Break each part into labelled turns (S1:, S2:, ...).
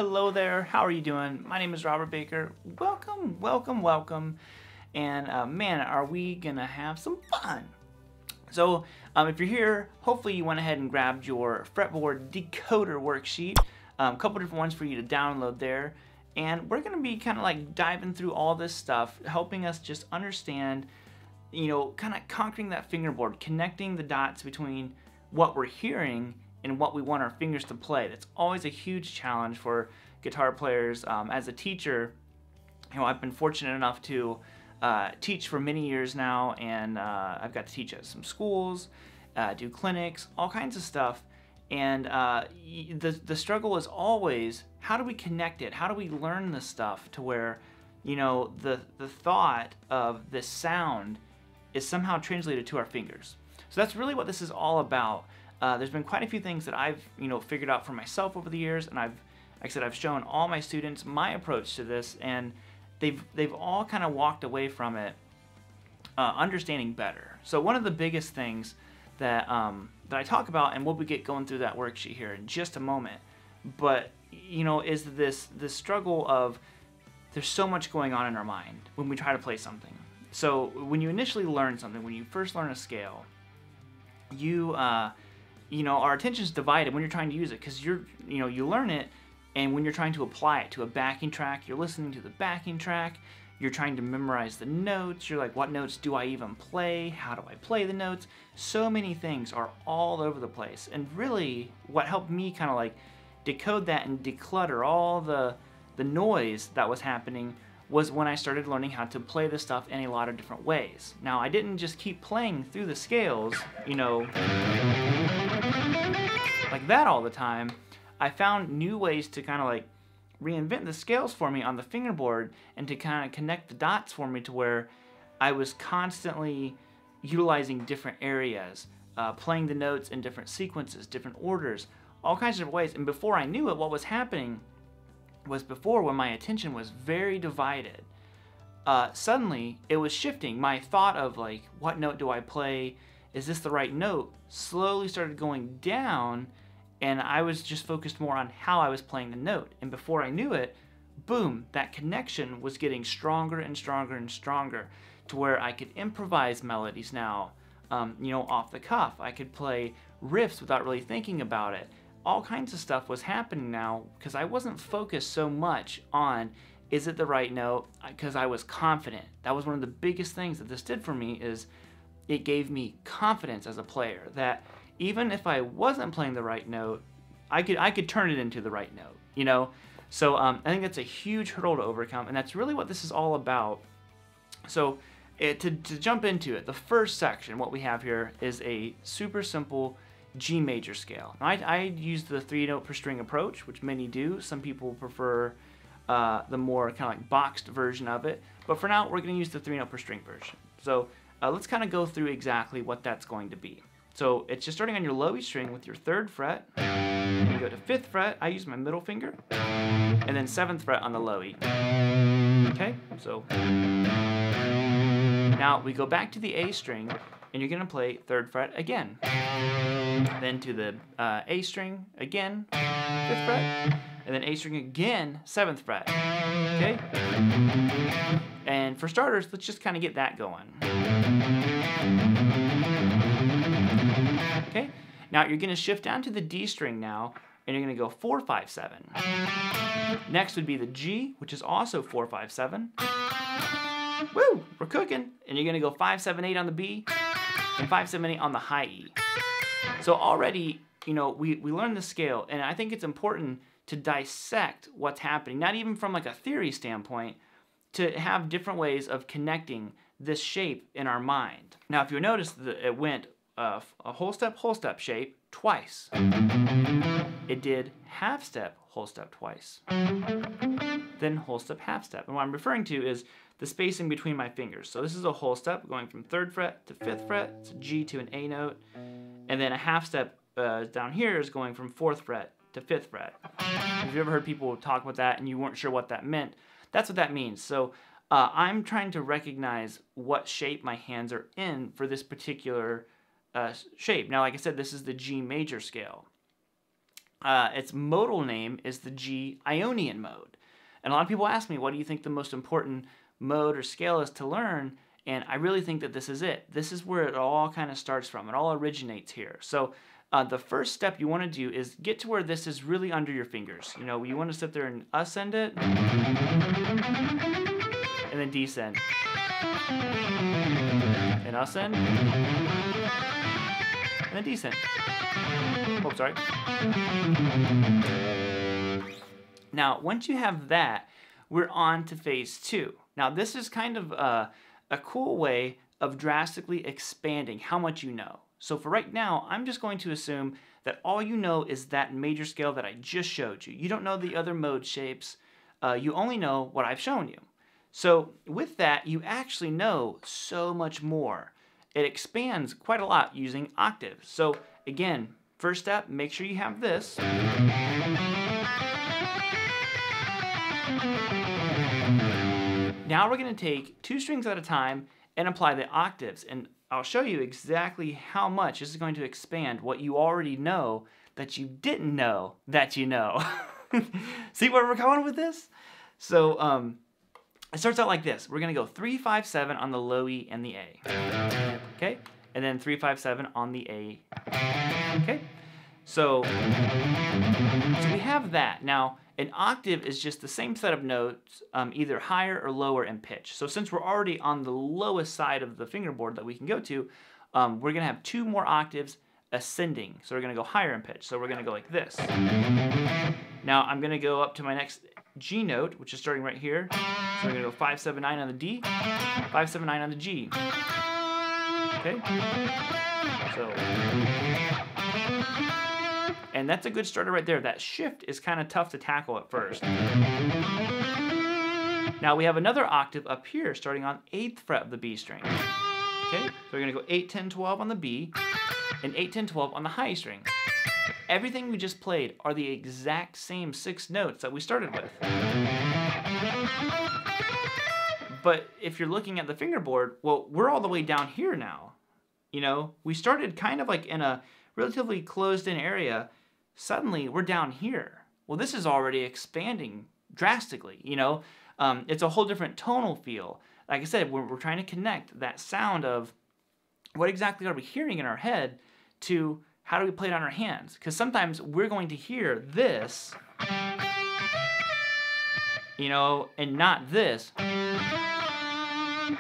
S1: Hello there, how are you doing? My name is Robert Baker. Welcome, welcome, welcome. And man, are we gonna have some fun. So if you're here, hopefully you went ahead and grabbed your fretboard decoder worksheet. A couple different ones for you to download there. And we're gonna be kind of like diving through all this stuff, helping us just understand, kind of conquering that fingerboard, connecting the dots between what we're hearing and what we want our fingers to play. That's always a huge challenge for guitar players. As a teacher, I've been fortunate enough to teach for many years now, and I've got to teach at some schools, do clinics, all kinds of stuff. And the struggle is always, how do we connect it? How do we learn this stuff to where, the thought of this sound is somehow translated to our fingers? So that's really what this is all about. There's been quite a few things that I've figured out for myself over the years, and like I said, I've shown all my students my approach to this, and they've all kind of walked away from it understanding better. So one of the biggest things that I talk about, and we'll get going through that worksheet here in just a moment, but is this struggle of there's so much going on in our mind when we try to play something. So when you initially learn something, when you first learn a scale, our attention is divided when you're trying to use it, because you learn it, and when you're trying to apply it to a backing track, you're listening to the backing track, you're trying to memorize the notes, you're like, what notes do I even play? How do I play the notes? So many things are all over the place. And really, what helped me kind of like decode that and declutter all the noise that was happening was when I started learning how to play this stuff in a lot of different ways. Now, I didn't just keep playing through the scales, like that all the time. I found new ways to kind of like reinvent the scales for me on the fingerboard and to kind of connect the dots for me to where I was constantly utilizing different areas, playing the notes in different sequences, different orders, all kinds of different ways. And before I knew it, what was happening was, before, when my attention was very divided, suddenly it was shifting. My thought of like, what note do I play? Is this the right note? Slowly started going down, and I was just focused more on how I was playing the note. And before I knew it, boom, that connection was getting stronger and stronger and stronger, to where I could improvise melodies now, off the cuff. I could play riffs without really thinking about it. All kinds of stuff was happening now because I wasn't focused so much on, is it the right note? Because I was confident. That was one of the biggest things that this did for me, is it gave me confidence as a player, that even if I wasn't playing the right note, I could turn it into the right note, So I think that's a huge hurdle to overcome, and that's really what this is all about. So to jump into it, the first section, what we have here is a super simple G major scale. Now, I use the 3-note per string approach, which many do. Some people prefer the more kind of like boxed version of it, but for now we're going to use the 3-note per string version. So let's kind of go through exactly what that's going to be. So it's just starting on your low E string with your 3rd fret, and you go to 5th fret, I use my middle finger, and then 7th fret on the low E. Okay, so now we go back to the A string, and you're going to play 3rd fret again. Then to the A string again, 5th fret, and then A string again, 7th fret. Okay? And for starters, let's just kind of get that going. Okay? Now you're going to shift down to the D string now, and you're going to go 4, 5, 7. Next would be the G, which is also 4, 5, 7. Woo! We're cooking. And you're going to go 5, 7, 8 on the B, and 5, 7, 8 on the high E. So already, we learned the scale, and I think it's important to dissect what's happening, not even from like a theory standpoint, to have different ways of connecting this shape in our mind. Now, if you notice, it went a whole step shape twice. It did half step, whole step twice. Then whole step, half step. And what I'm referring to is the spacing between my fingers. So this is a whole step going from 3rd fret to 5th fret. It's a G to an A note. And then a half step down here is going from 4th fret to 5th fret. If you ever heard people talk about that and you weren't sure what that meant, that's what that means. So I'm trying to recognize what shape my hands are in for this particular shape. Now, like I said, this is the G major scale. its modal name is the G Ionian mode. And a lot of people ask me, what do you think the most important mode or scale is to learn? And I really think that this is it. This is where it all kind of starts from. It all originates here. So the first step you want to do is get to where this is really under your fingers. You know, you want to sit there and ascend it, and then descend. And ascend, and then descend. Oh, sorry. Now, once you have that, we're on to phase 2. Now, this is kind of a cool way of drastically expanding how much you know. So for right now, I'm just going to assume that all you know is that major scale that I just showed you. You don't know the other mode shapes. You only know what I've shown you. So with that, you actually know so much more. It expands quite a lot using octaves. So again, first step, make sure you have this. Now we're going to take 2 strings at a time and apply the octaves. And I'll show you exactly how much this is going to expand what you already know that you didn't know that you know. See where we're going with this? So it starts out like this. We're going to go 3, 5, 7 on the low E and the A. Okay? And then 3, 5, 7 on the A. Okay? So we have that. Now, an octave is just the same set of notes, either higher or lower in pitch. So since we're already on the lowest side of the fingerboard that we can go to, we're going to have 2 more octaves ascending. So we're going to go higher in pitch. So we're going to go like this. Now I'm going to go up to my next G note, which is starting right here. So we're going to go 5, 7, 9 on the D, 5, 7, 9 on the G. Okay? So... and that's a good starter right there. That shift is kind of tough to tackle at first. Now we have another octave up here starting on 8th fret of the B string. Okay, so we're going to go 8, 10, 12 on the B, and 8, 10, 12 on the high string. Everything we just played are the exact same 6 notes that we started with. But if you're looking at the fingerboard, well, we're all the way down here now. You know, we started kind of like in a relatively closed-in area. Suddenly we're down here. Well, this is already expanding drastically, you know. It's a whole different tonal feel. Like I said, we're trying to connect that sound of what exactly are we hearing in our head to how do we play it on our hands. Because sometimes we're going to hear this, you know, and not this.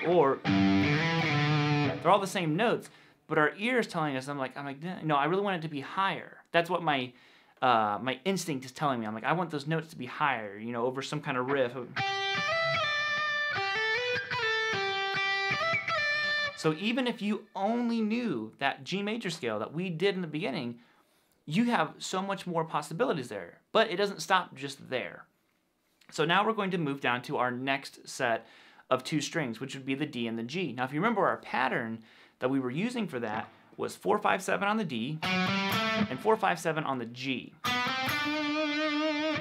S1: Or they're all the same notes, but our ears telling us, I'm like, no, I really want it to be higher. That's what my my instinct is telling me. I'm like, I want those notes to be higher, you know, over some kind of riff. So even if you only knew that G major scale that we did in the beginning, you have so much more possibilities there. But it doesn't stop just there. So now we're going to move down to our next set of 2 strings, which would be the D and the G. Now if you remember, our pattern that we were using for that was 4, 5, 7 on the D and 4, 5, 7 on the G.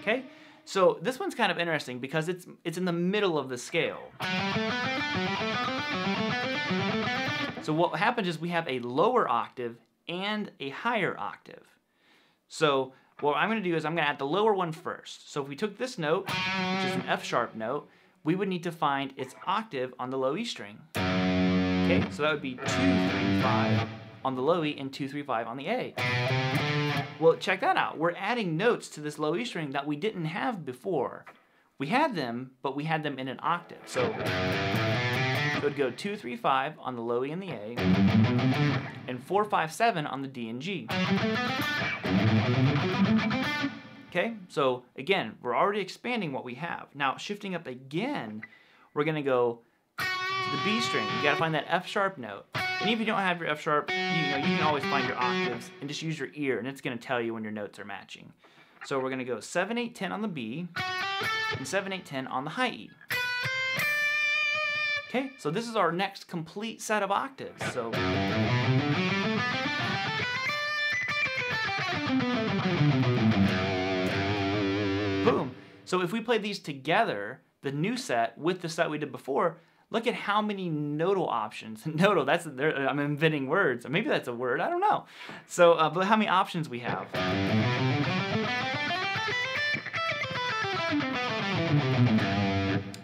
S1: Okay? So this one's kind of interesting because it's in the middle of the scale. So what happens is we have a lower octave and a higher octave. So what I'm going to do is I'm going to add the lower one first. So if we took this note, which is an F sharp note, we would need to find its octave on the low E string. Okay, so that would be 2, 3, 5 on the low E and 2, 3, 5 on the A. Well, check that out. We're adding notes to this low E string that we didn't have before. We had them, but we had them in an octave. So it would go 2, 3, 5 on the low E and the A, and 4, 5, 7 on the D and G. Okay, so again, we're already expanding what we have. Now, shifting up again, we're going to go to the B string. You got to find that F sharp note. And if you don't have your F sharp, you can always find your octaves and just use your ear, and it's going to tell you when your notes are matching. So we're going to go 7, 8, 10 on the B, and 7, 8, 10 on the high E. Okay, so this is our next complete set of octaves. So boom. So if we play these together, the new set with the set we did before, look at how many nodal options. Nodal, I'm inventing words. Maybe that's a word, I don't know. So, but how many options we have.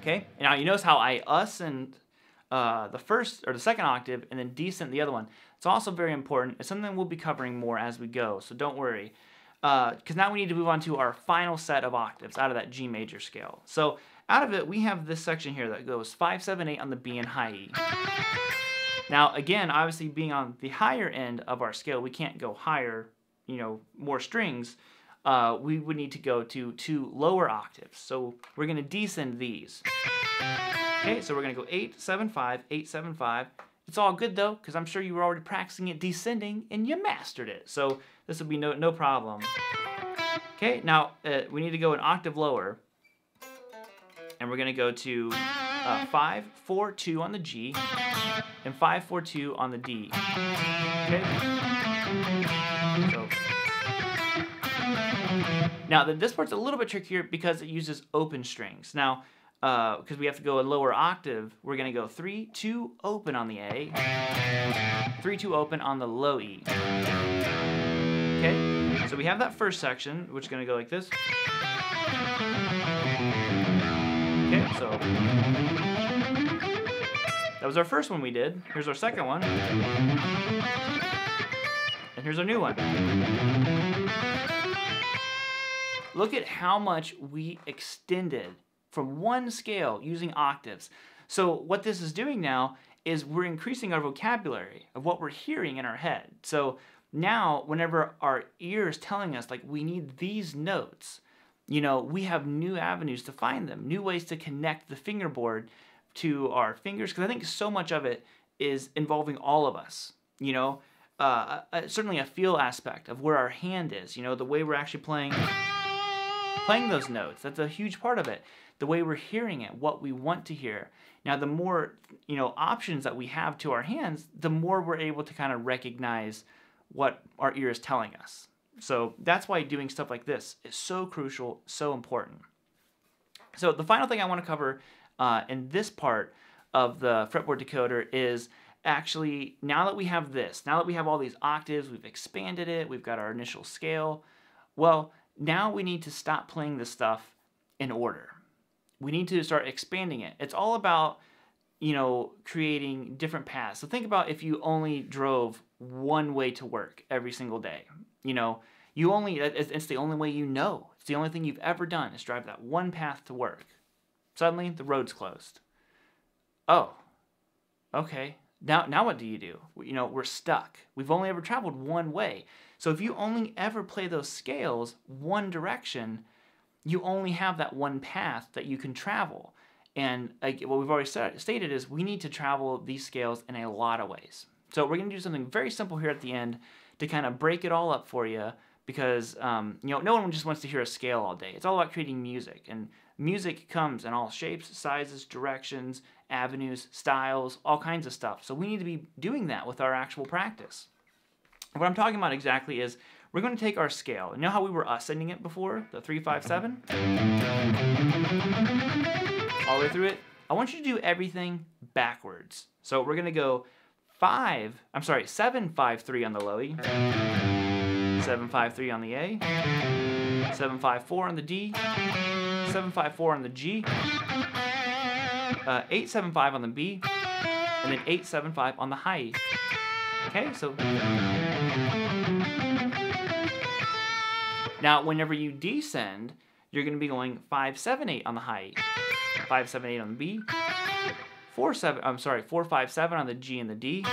S1: Okay, now you notice how I ascend the first or the second octave and then descend the other one. It's also very important. It's something we'll be covering more as we go, so don't worry. Because now we need to move on to our final set of octaves out of that G major scale. So out of it, we have this section here that goes 5, 7, 8 on the B and high E. Now again, obviously being on the higher end of our scale, we can't go higher, more strings. We would need to go to 2 lower octaves. So we're going to descend these. Okay, so we're going to go 8, 7, 5, 8, 7, 5. It's all good though, because I'm sure you were already practicing it descending and you mastered it. So this will be no problem. Okay, now we need to go an octave lower. And we're going to go to 5, 4, 2 on the G and 5, 4, 2 on the D. Okay? So, now this part's a little bit trickier because it uses open strings. Now, because we have to go a lower octave, we're going to go 3, 2 open on the A, 3, 2 open on the low E. Okay? So we have that first section, which is going to go like this. Okay, so that was our first one we did. Here's our second one. And here's our new one. Look at how much we extended from one scale using octaves. So what this is doing now is we're increasing our vocabulary of what we're hearing in our head. So now whenever our ear is telling us like we need these notes, we have new avenues to find them, new ways to connect the fingerboard to our fingers, because I think so much of it is involving all of us, certainly a feel aspect of where our hand is, the way we're actually playing those notes. That's a huge part of it. The way we're hearing it, what we want to hear. Now, the more, options that we have to our hands, the more we're able to kind of recognize what our ear is telling us. So that's why doing stuff like this is so crucial, so important. So the final thing I want to cover in this part of the fretboard decoder is actually, now that we have this, now that we have all these octaves, we've expanded it, we've got our initial scale, well, now we need to stop playing this stuff in order. We need to start expanding it. It's all about, creating different paths. So think about if you only drove one way to work every single day. It's the only way you know. It's the only thing you've ever done is drive that one path to work. Suddenly, the road's closed. Oh, okay. Now what do? We're stuck. We've only ever traveled one way. So if you only ever play those scales one direction, you only have that one path that you can travel. And what we've already stated is we need to travel these scales in a lot of ways. So we're going to do something very simple here at the end to kind of break it all up for you, because no one just wants to hear a scale all day. It's all about creating music, and music comes in all shapes, sizes, directions, avenues, styles, all kinds of stuff. So we need to be doing that with our actual practice. What I'm talking about exactly is we're going to take our scale. You know how we were ascending it before, the 3, 5, 7? All the way through it. I want you to do everything backwards. So we're going to go 7, 5, 3 on the low E, 7, 5, 3 on the A, 7, 5, 4 on the D, 7, 5, 4 on the G, 8, 7, 5 on the B, and then 8, 7, 5 on the high E. Okay, so now whenever you descend, you're going to be going 5, 7, 8 on the high E, 5, 7, 8 on the B, 4, 5, 7 on the G and the D,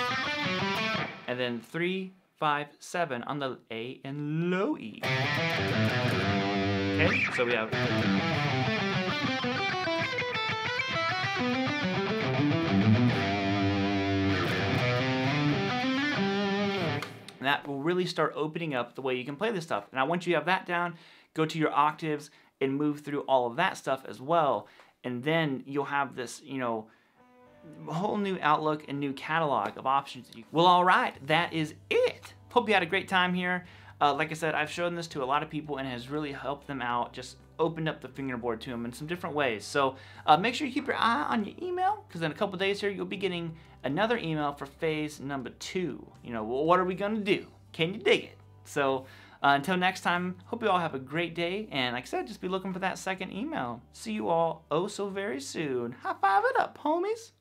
S1: and then 3, 5, 7 on the A and low E. Okay, so we have and that will really start opening up the way you can play this stuff. And I want you to have that down, go to your octaves, and move through all of that stuff as well. And then you'll have this, whole new outlook and new catalog of options. Well, all right, that is it. Hope you had a great time here. Like I said, I've shown this to a lot of people and it has really helped them out just opened up the fingerboard to him in some different ways. So make sure you keep your eye on your email, because in a couple days here you'll be getting another email for phase number 2. You know, what are we going to do? Can you dig it? So until next time, hope you all have a great day, and like I said, just be looking for that second email. See you all oh so very soon. High five it up, homies.